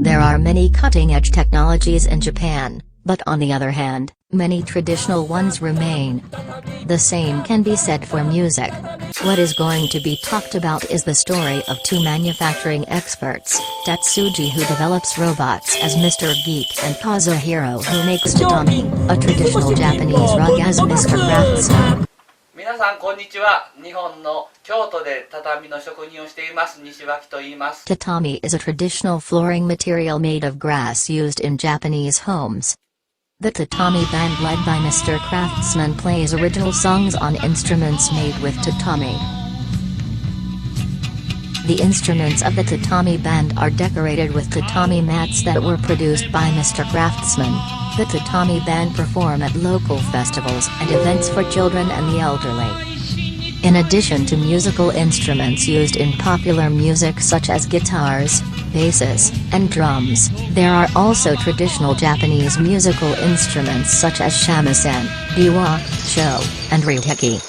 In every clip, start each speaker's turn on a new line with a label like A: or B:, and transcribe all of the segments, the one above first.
A: There are many cutting-edge technologies in Japan, but on the other hand, many traditional ones remain. The same can be said for music. What is going to be talked about is the story of two manufacturing experts, Tatsuji who develops robots as Mr. Geek and Kazuhiro who makes tatami, a traditional Japanese rug as Mr. Craftsman.
B: 皆さんこんにちは。日本の京都で畳の職人をしています西脇と言います。
A: Tatami is a traditional flooring material made of grass used in Japanese homes. The Tatami Band led by Mr. Craftsman plays original songs on instruments made with tatami. The instruments of the Tatami Band are decorated with tatami mats that were produced by Mr. Craftsman. The Tatami Band perform at local festivals and events for children and the elderly. In addition to musical instruments used in popular music such as guitars, basses, and drums, there are also traditional Japanese musical instruments such as shamisen, biwa, sho, and ryohiki.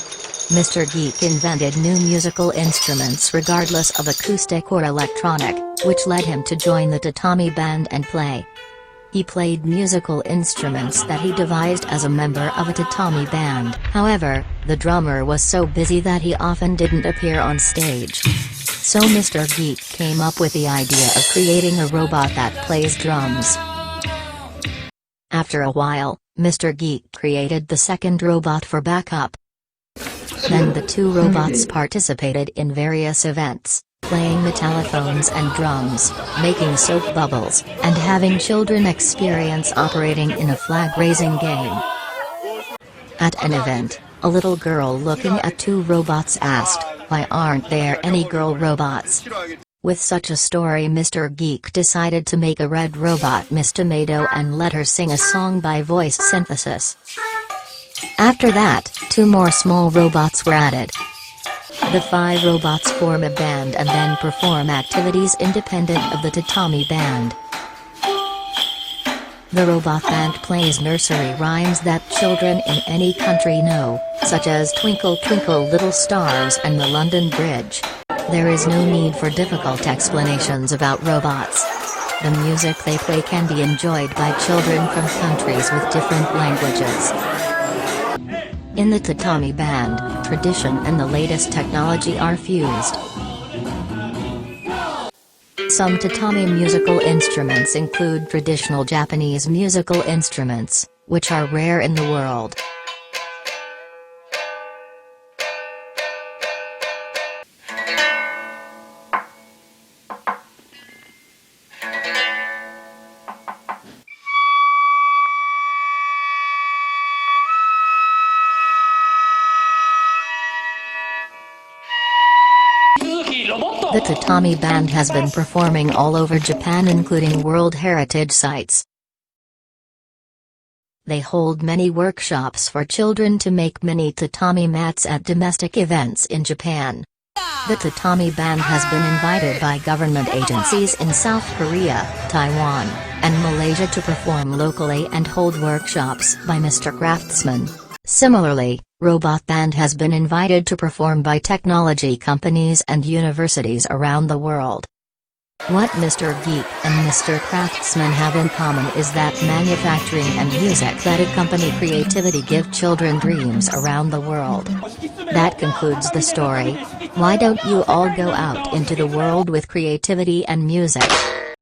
A: Mr. Geek invented new musical instruments regardless of acoustic or electronic, which led him to join the Tatami Band and play. He played musical instruments that he devised as a member of a tatami band. However, the drummer was so busy that he often didn't appear on stage. So Mr. Geek came up with the idea of creating a robot that plays drums. After a while, Mr. Geek created the second robot for backup. Then the two robots participated in various events, playing metallophones and drums, making soap bubbles, and having children experience operating in a flag-raising game. At an event, a little girl looking at two robots asked, "Why aren't there any girl robots?" With such a story, Mr. Geek decided to make a red robot Miss Tomato and let her sing a song by voice synthesis. After that, two more small robots were added. The 5 robots form a band and then perform activities independent of the Tatami Band. The robot band plays nursery rhymes that children in any country know, such as Twinkle Twinkle Little Stars and the London Bridge. There is no need for difficult explanations about robots. The music they play can be enjoyed by children from countries with different languages. In the Tatami Band, tradition and the latest technology are fused. Some tatami musical instruments include traditional Japanese musical instruments, which are rare in the world. The Tatami Band has been performing all over Japan including World Heritage Sites. They hold many workshops for children to make mini tatami mats at domestic events in Japan. The Tatami Band has been invited by government agencies in South Korea, Taiwan, and Malaysia to perform locally and hold workshops by Mr. Craftsman. Similarly, Robot Band has been invited to perform by technology companies and universities around the world. What Mr. Geek and Mr. Craftsman have in common is that manufacturing and music that accompany creativity give children dreams around the world. That concludes the story. Why don't you all go out into the world with creativity and music?